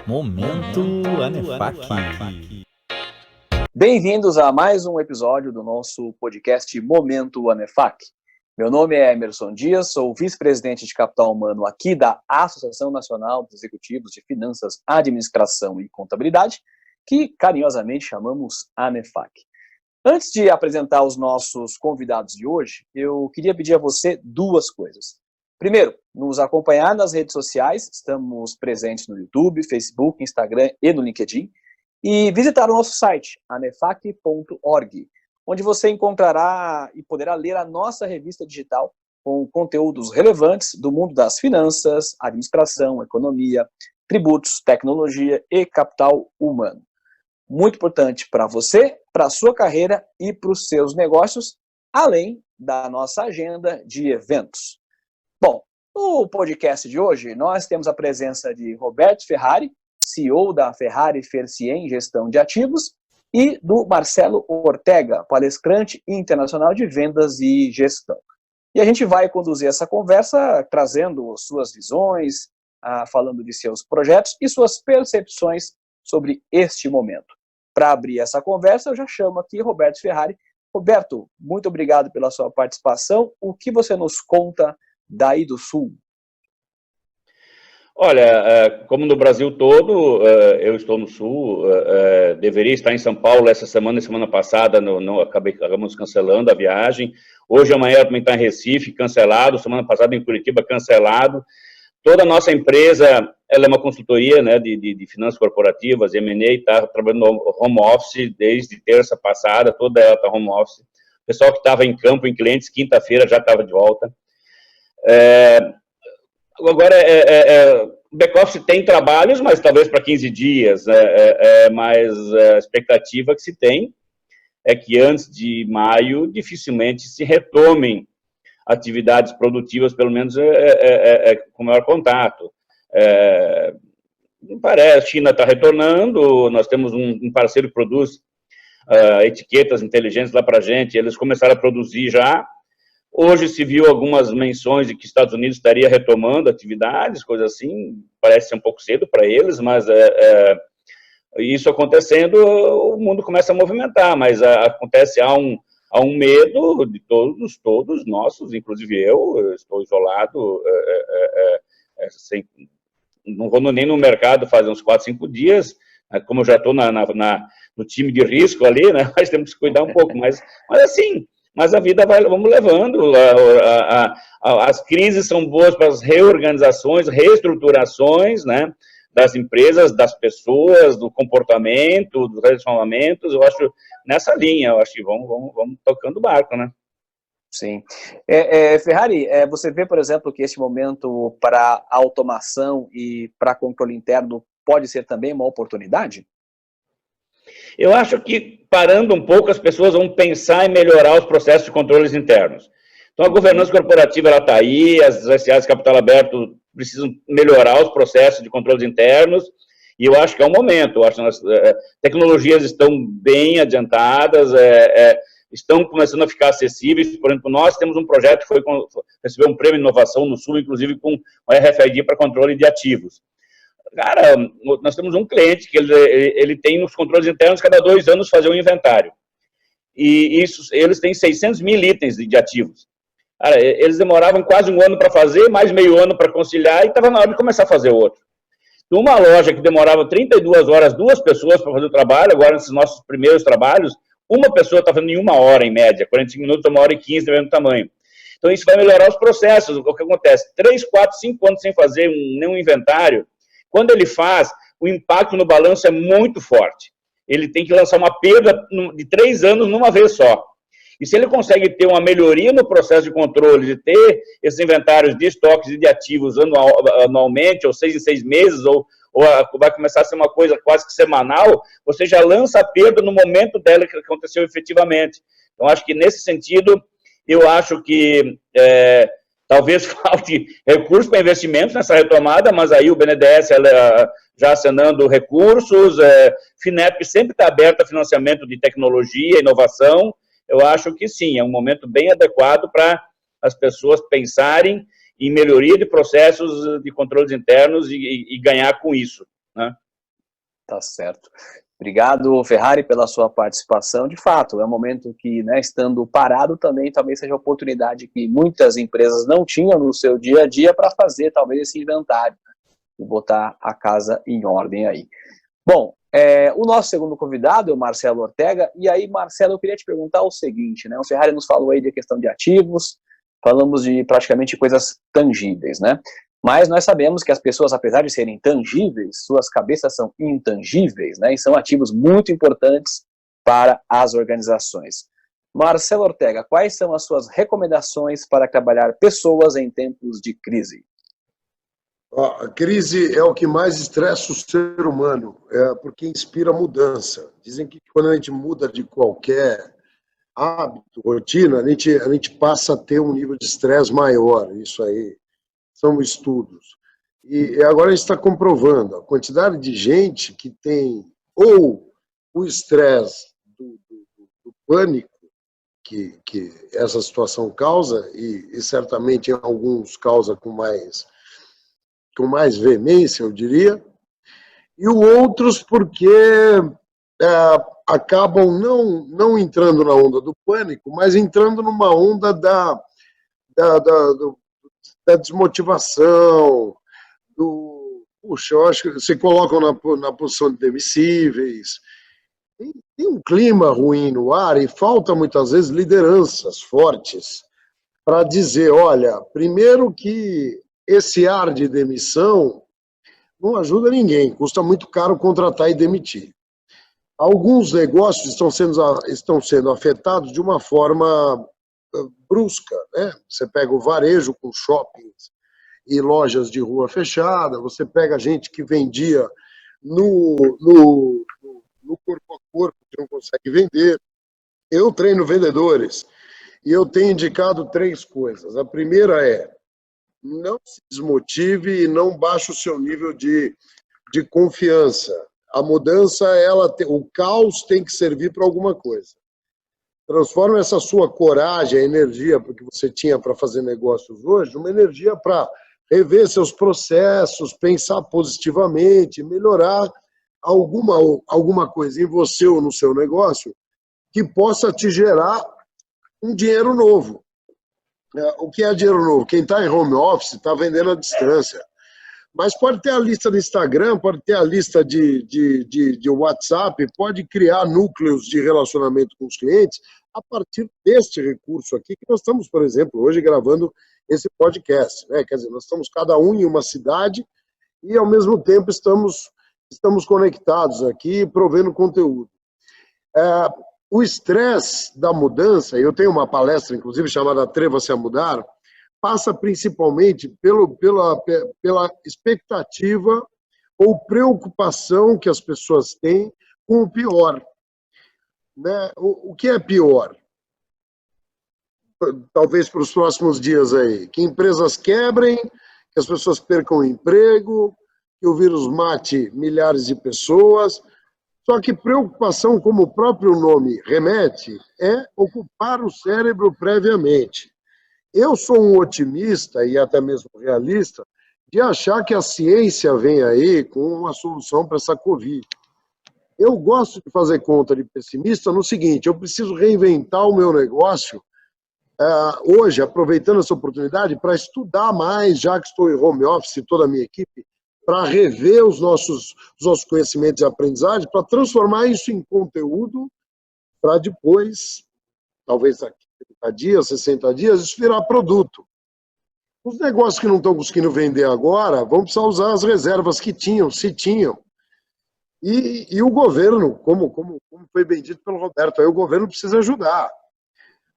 Momento Anefac. Bem-vindos a mais um episódio do nosso podcast Momento Anefac. Meu nome é Emerson Dias, sou vice-presidente de Capital Humano aqui da Associação Nacional dos Executivos de Finanças, Administração e Contabilidade, que carinhosamente chamamos Anefac. Antes de apresentar os nossos convidados de hoje, eu queria pedir a você duas coisas. Primeiro, nos acompanhar nas redes sociais, estamos presentes no YouTube, Facebook, Instagram e no LinkedIn, e visitar o nosso site, anefac.org, onde você encontrará e poderá ler a nossa revista digital com conteúdos relevantes do mundo das finanças, administração, economia, tributos, tecnologia e capital humano. Muito importante para você, para a sua carreira e para os seus negócios, além da nossa agenda de eventos. Bom, no podcast de hoje, nós temos a presença de Roberto Ferrari, CEO da Ferrari Fercien Gestão de Ativos, e do Marcelo Ortega, palestrante internacional de vendas e gestão. E a gente vai conduzir essa conversa trazendo suas visões, falando de seus projetos e suas percepções sobre este momento. Para abrir essa conversa, eu já chamo aqui Roberto Ferrari. Roberto, muito obrigado pela sua participação. O que você nos conta daí do Sul? Olha, como no Brasil todo, eu estou no Sul, deveria estar em São Paulo essa semana e semana passada, acabamos cancelando a viagem. Hoje, amanhã, também está em Recife, cancelado. Semana passada em Curitiba, cancelado. Toda a nossa empresa, ela é uma consultoria, né, de finanças corporativas, M&A, está trabalhando no home office desde terça passada, toda ela está home office. O pessoal que estava em campo, em clientes, quinta-feira já estava de volta. Agora, o back-office tem trabalhos, mas talvez para 15 dias, mas a expectativa que se tem é que antes de maio dificilmente se retomem atividades produtivas, pelo menos com maior contato. Parece, a China está retornando, nós temos um parceiro que produz etiquetas inteligentes lá para a gente, eles começaram a produzir já. Hoje se viu algumas menções de que Estados Unidos estaria retomando atividades, coisa assim, parece ser um pouco cedo para eles, mas isso acontecendo, o mundo começa a movimentar, mas acontece, há um medo de todos nossos, inclusive eu estou isolado, não vou nem no mercado faz uns 4, 5 dias, como eu já estou no time de risco ali, né, mas temos que cuidar um pouco, mas assim... Mas a vida vamos levando, as crises são boas para as reorganizações, reestruturações, né, das empresas, das pessoas, do comportamento, dos relacionamentos, eu acho, nessa linha, eu acho que vamos tocando o barco, né. Sim. Ferrari, você vê, por exemplo, que esse momento para automação e para controle interno pode ser também uma oportunidade? Eu acho que, parando um pouco, as pessoas vão pensar em melhorar os processos de controles internos. Então, a governança corporativa está aí, as SAs de capital aberto precisam melhorar os processos de controles internos, e eu acho que é um momento. Eu acho que as tecnologias estão bem adiantadas, estão começando a ficar acessíveis. Por exemplo, nós temos um projeto que recebeu um prêmio de inovação no Sul, inclusive com o RFID para controle de ativos. Cara, nós temos um cliente que ele tem nos controles internos, cada 2 anos, fazer um inventário. E eles têm 600 mil itens de ativos. Cara, eles demoravam quase 1 ano para fazer, mais meio ano para conciliar, e estava na hora de começar a fazer outro. Então, uma loja que demorava 32 horas, 2 pessoas para fazer o trabalho, agora nesses nossos primeiros trabalhos, uma pessoa está fazendo em 1 hora, em média, 45 minutos, 1 hora e 15, dependendo do tamanho. Então, isso vai melhorar os processos. O que acontece? 3, 4, 5 anos sem fazer nenhum inventário, quando ele faz, o impacto no balanço é muito forte. Ele tem que lançar uma perda de 3 anos numa vez só. E se ele consegue ter uma melhoria no processo de controle, de ter esses inventários de estoques e de ativos anualmente, ou 6 em 6 meses, ou vai começar a ser uma coisa quase que semanal, você já lança a perda no momento dela que aconteceu efetivamente. Então, acho que nesse sentido, eu acho que... talvez falte recursos para investimentos nessa retomada, mas aí o BNDES já acenando recursos, FINEP sempre está aberto a financiamento de tecnologia, inovação. Eu acho que sim, é um momento bem adequado para as pessoas pensarem em melhoria de processos de controles internos e ganhar com isso, né? Tá certo. Obrigado, Ferrari, pela sua participação. De fato, é um momento que, né, estando parado também, talvez seja a oportunidade que muitas empresas não tinham no seu dia a dia para fazer, talvez, esse inventário, né, e botar a casa em ordem aí. Bom, o nosso segundo convidado é o Marcelo Ortega, e aí, Marcelo, eu queria te perguntar o seguinte, né, o Ferrari nos falou aí de questão de ativos, falamos de praticamente coisas tangíveis, né, mas nós sabemos que as pessoas, apesar de serem tangíveis, suas cabeças são intangíveis, né, e são ativos muito importantes para as organizações. Marcelo Ortega, quais são as suas recomendações para trabalhar pessoas em tempos de crise? A crise é o que mais estressa o ser humano, porque inspira mudança. Dizem que quando a gente muda de qualquer hábito, rotina, a gente passa a ter um nível de estresse maior. Isso aí são estudos. E agora a gente está comprovando a quantidade de gente que tem ou o estresse do pânico que essa situação causa, e certamente em alguns causa com mais veemência, eu diria, e outros porque acabam não entrando na onda do pânico, mas entrando numa onda da desmotivação, puxa, eu acho que se colocam na posição de demissíveis. Tem um clima ruim no ar e falta muitas vezes lideranças fortes para dizer, olha, primeiro que esse ar de demissão não ajuda ninguém, custa muito caro contratar e demitir. Alguns negócios estão sendo afetados de uma forma brusca, né? Você pega o varejo com shoppings e lojas de rua fechada, você pega gente que vendia no corpo a corpo, que não consegue vender. Eu treino vendedores e eu tenho indicado 3 coisas. A primeira é: não se desmotive e não baixe o seu nível de confiança. A mudança, o caos tem que servir para alguma coisa. Transforma essa sua coragem, a energia que você tinha para fazer negócios hoje, numa energia para rever seus processos, pensar positivamente, melhorar alguma coisa em você ou no seu negócio que possa te gerar um dinheiro novo. O que é dinheiro novo? Quem está em home office está vendendo à distância. Mas pode ter a lista do Instagram, pode ter a lista de WhatsApp, pode criar núcleos de relacionamento com os clientes a partir deste recurso aqui, que nós estamos, por exemplo, hoje gravando esse podcast, né? Quer dizer, nós estamos cada um em uma cidade e, ao mesmo tempo, estamos conectados aqui, provendo conteúdo. O estresse da mudança, eu tenho uma palestra, inclusive, chamada Atreva-se a Mudar, passa principalmente pela expectativa ou preocupação que as pessoas têm com o pior. Né? O que é pior? Talvez para os próximos dias aí, que empresas quebrem, que as pessoas percam o emprego, que o vírus mate milhares de pessoas. Só que preocupação, como o próprio nome remete, é ocupar o cérebro previamente. Eu sou um otimista e até mesmo realista de achar que a ciência vem aí com uma solução para essa Covid. Eu gosto de fazer conta de pessimista no seguinte: eu preciso reinventar o meu negócio hoje, aproveitando essa oportunidade, para estudar mais, já que estou em home office, toda a minha equipe, para rever os nossos conhecimentos e aprendizagens, para transformar isso em conteúdo, para depois, talvez daqui 30 dias, 60 dias, isso virar produto. Os negócios que não estão conseguindo vender agora, vão precisar usar as reservas que tinham, se tinham. E o governo, como foi bem dito pelo Roberto, aí o governo precisa ajudar.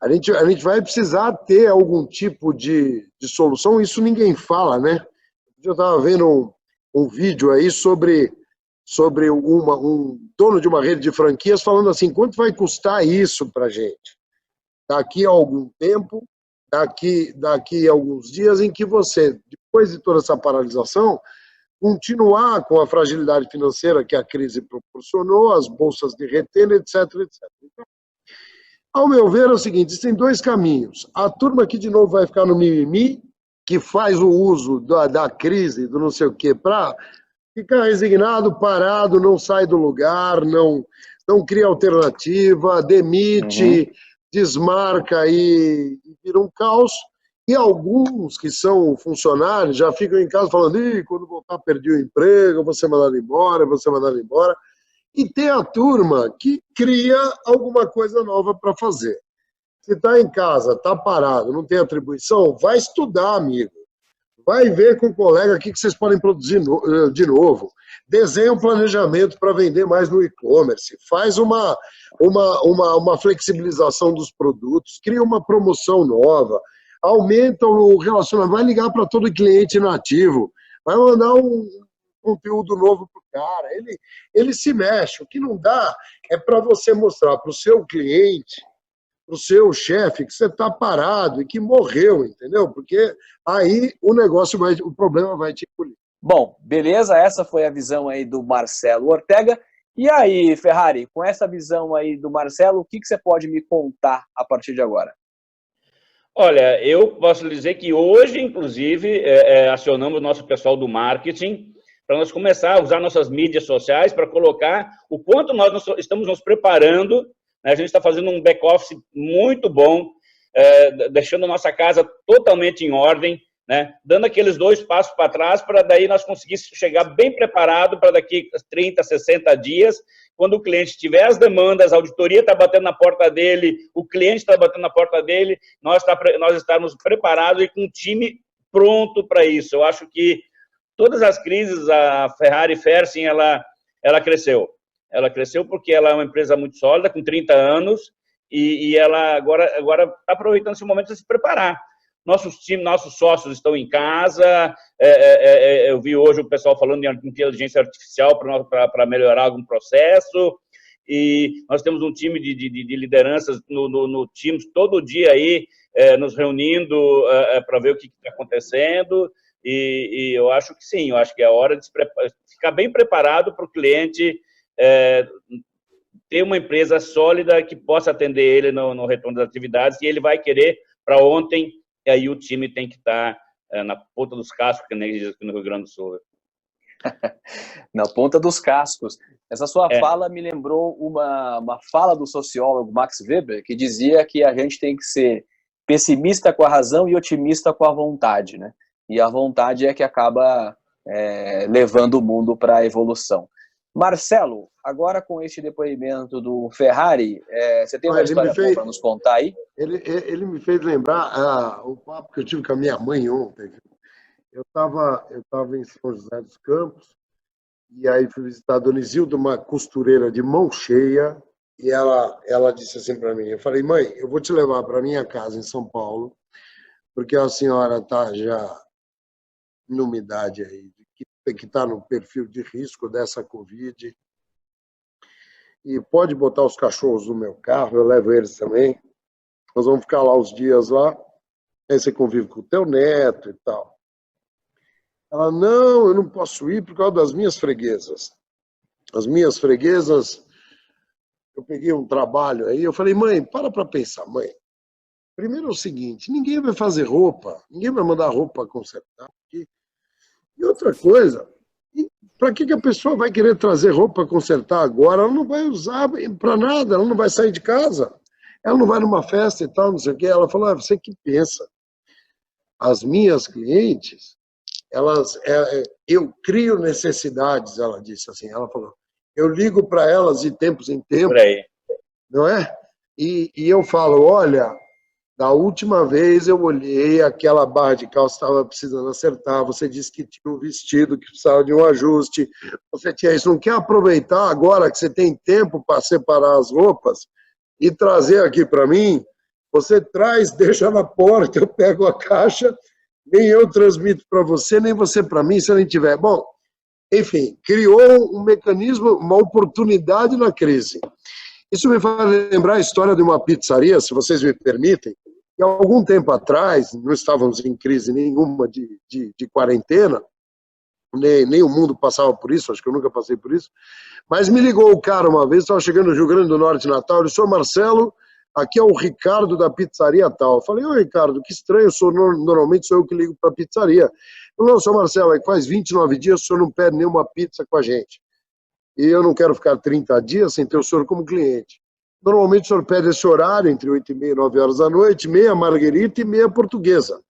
A gente vai precisar ter algum tipo de solução, isso ninguém fala, né? Eu estava vendo um vídeo aí sobre um dono de uma rede de franquias falando assim: quanto vai custar isso para a gente? Daqui a algum tempo, daqui a alguns dias, em que você, depois de toda essa paralisação, continuar com a fragilidade financeira que a crise proporcionou, as bolsas derretendo, etc, etc. Então, ao meu ver, é o seguinte: existem 2 caminhos. A turma que de novo vai ficar no mimimi, que faz o uso da crise, do não sei o quê, para Fica resignado, parado, não sai do lugar, não cria alternativa, demite, desmarca e vira um caos. E alguns que são funcionários já ficam em casa falando: ih, quando voltar perdi o emprego, você mandado embora, você mandado embora. E tem a turma que cria alguma coisa nova para fazer. Se está em casa, está parado, não tem atribuição, vai estudar, amigo. Vai ver com o colega o que vocês podem produzir de novo. Desenha um planejamento para vender mais no e-commerce. Faz uma flexibilização dos produtos. Cria uma promoção nova. Aumenta o relacionamento. Vai ligar para todo cliente nativo. Vai mandar um conteúdo novo para o cara. Ele se mexe. O que não dá é para você mostrar para o seu cliente, para o seu chefe, que você está parado e que morreu, entendeu? Porque aí o problema vai te engolir. Bom, beleza, essa foi a visão aí do Marcelo Ortega. E aí, Ferrari, com essa visão aí do Marcelo, o que você pode me contar a partir de agora? Olha, eu posso dizer que hoje, inclusive, acionamos o nosso pessoal do marketing para nós começar a usar nossas mídias sociais para colocar o quanto nós estamos nos preparando. A gente está fazendo um back-office muito bom, deixando a nossa casa totalmente em ordem, né? Dando aqueles 2 passos para trás para daí nós conseguíssemos chegar bem preparado para daqui 30, 60 dias, quando o cliente tiver as demandas, a auditoria está batendo na porta dele, o cliente está batendo na porta dele, nós estamos preparados e com um time pronto para isso. Eu acho que todas as crises, a Ferrari Fersen, ela cresceu. Ela cresceu porque ela é uma empresa muito sólida, com 30 anos, e ela agora está aproveitando esse momento para se preparar. Nossos sócios estão em casa, eu vi hoje o pessoal falando em inteligência artificial para melhorar algum processo, e nós temos um time de lideranças no Teams todo dia aí, nos reunindo para ver o que está acontecendo, e eu acho que sim, eu acho que é hora de ficar bem preparado para o cliente ter uma empresa sólida que possa atender ele no retorno das atividades, e ele vai querer para ontem, e aí o time tem que estar na ponta dos cascos, que nem diz aqui no Rio Grande do Sul. Na ponta dos cascos. Essa sua fala me lembrou uma fala do sociólogo Max Weber, que dizia que a gente tem que ser pessimista com a razão e otimista com a vontade, né? E a vontade é que acaba levando o mundo para a evolução. Marcelo, agora com este depoimento do Ferrari, você tem uma história para nos contar aí? Ele me fez lembrar o papo que eu tive com a minha mãe ontem. Eu estava em São José dos Campos, e aí fui visitar a Dona Isilda, uma costureira de mão cheia, e ela disse assim para mim, eu falei: mãe, eu vou te levar para minha casa em São Paulo, porque a senhora está já numa idade aí, que está no perfil de risco dessa Covid, e pode botar os cachorros no meu carro, eu levo eles também, nós vamos ficar lá os dias lá, aí você convive com o teu neto e tal. Ela: não, eu não posso ir por causa das minhas freguesas. As minhas freguesas, eu peguei um trabalho aí, eu falei: mãe, para pensar, mãe. Primeiro é o seguinte, ninguém vai fazer roupa, ninguém vai mandar roupa consertar aqui. E outra coisa, para que a pessoa vai querer trazer roupa para consertar agora? Ela não vai usar para nada, ela não vai sair de casa, ela não vai numa festa e tal, não sei o quê. Ela falou: você que pensa. As minhas clientes, eu crio necessidades, ela disse assim, ela falou, eu ligo para elas de tempos em tempos, não é? E eu falo: olha, da última vez eu olhei, aquela barra de calça estava precisando acertar, você disse que tinha um vestido que precisava de um ajuste, você tinha isso, não quer aproveitar agora que você tem tempo para separar as roupas e trazer aqui para mim? Você traz, deixa na porta, eu pego a caixa, nem eu transmito para você, nem você para mim, se nem tiver. Bom, enfim, criou um mecanismo, uma oportunidade na crise. Isso me faz lembrar a história de uma pizzaria, se vocês me permitem, que há algum tempo atrás, não estávamos em crise nenhuma de quarentena, nem o mundo passava por isso, acho que eu nunca passei por isso, mas me ligou o cara uma vez, estava chegando no Rio Grande do Norte, Natal, ele disse: senhor Marcelo, aqui é o Ricardo da pizzaria tal. Eu falei: ô Ricardo, que estranho, normalmente sou eu que ligo para a pizzaria. Falou, senhor Marcelo, é que faz 29 dias o senhor não pede nenhuma pizza com a gente. E eu não quero ficar 30 dias sem ter o senhor como cliente. Normalmente o senhor pede esse horário, entre 8h30 e 9 horas da noite, meia marguerita e meia portuguesa.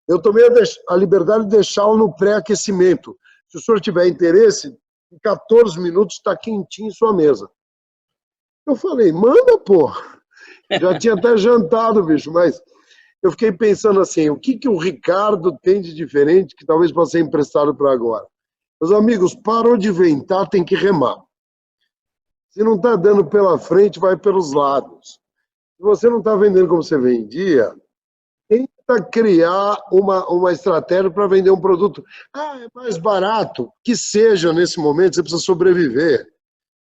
Eu tomei a liberdade de deixá-lo no pré-aquecimento. Se o senhor tiver interesse, em 14 minutos está quentinho em sua mesa. Eu falei, manda, pô. Já tinha até jantado, bicho, mas eu fiquei pensando assim, o que o Ricardo tem de diferente que talvez possa ser emprestado para agora? Meus amigos, parou de ventar, tem que remar. Se não está dando pela frente, vai pelos lados. Se você não está vendendo como você vendia, tenta criar uma estratégia para vender um produto. Ah, é mais barato. Que seja nesse momento, você precisa sobreviver.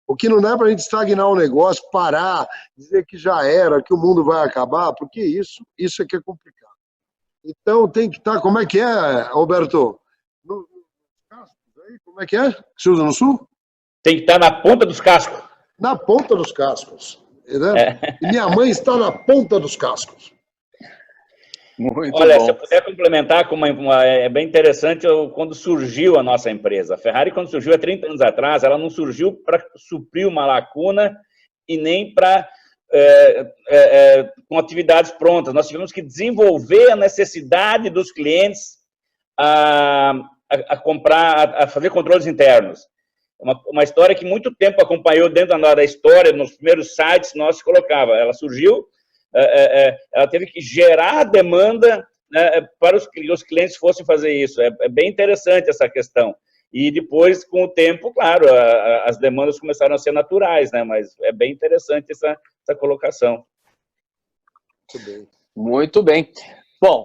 O que não dá para a gente estagnar o negócio, parar, dizer que já era, que o mundo vai acabar, porque isso é que é complicado. Então tem que estar, como é que é, Alberto? Nos cascos aí, como é que é? Que se usa no Sul? Tem que estar na ponta dos cascos. Na ponta dos cascos. Né? E minha mãe está na ponta dos cascos. Muito Olha, bom. se eu puder complementar com é bem interessante quando surgiu a nossa empresa. A Ferrari, quando surgiu há 30 anos atrás, ela não surgiu para suprir uma lacuna e nem para com atividades prontas. Nós tivemos que desenvolver a necessidade dos clientes a comprar, a fazer controles internos. Uma história que muito tempo acompanhou dentro da história, nos primeiros sites nós colocava. Ela surgiu, ela teve que gerar a demanda, né, para os clientes fossem fazer isso. É bem interessante essa questão. E depois, com o tempo, claro, as demandas começaram a ser naturais, né? Mas é bem interessante essa colocação. Muito bem. Muito bem. Bom,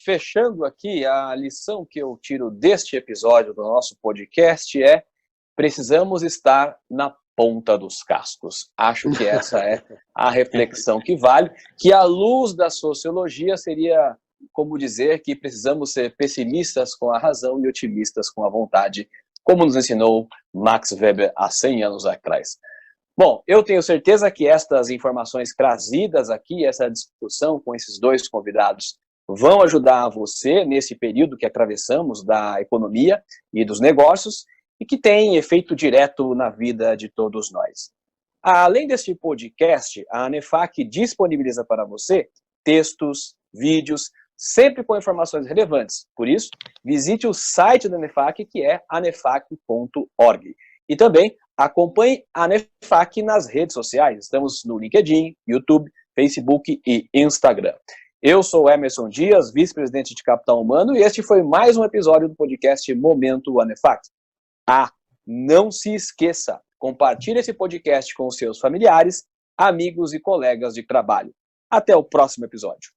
fechando aqui, a lição que eu tiro deste episódio do nosso podcast é: precisamos estar na ponta dos cascos. Acho que essa é a reflexão que vale, que à luz da sociologia seria como dizer que precisamos ser pessimistas com a razão e otimistas com a vontade, como nos ensinou Max Weber há 100 anos atrás. Bom, eu tenho certeza que estas informações trazidas aqui, essa discussão com esses dois convidados, vão ajudar você nesse período que atravessamos da economia e dos negócios e que tem efeito direto na vida de todos nós. Além deste podcast, a ANEFAC disponibiliza para você textos, vídeos, sempre com informações relevantes. Por isso, visite o site da ANEFAC, que é anefac.org. E também acompanhe a ANEFAC nas redes sociais. Estamos no LinkedIn, YouTube, Facebook e Instagram. Eu sou Emerson Dias, vice-presidente de Capital Humano, e este foi mais um episódio do podcast Momento ANEFAC. Não se esqueça, compartilhe esse podcast com os seus familiares, amigos e colegas de trabalho. Até o próximo episódio.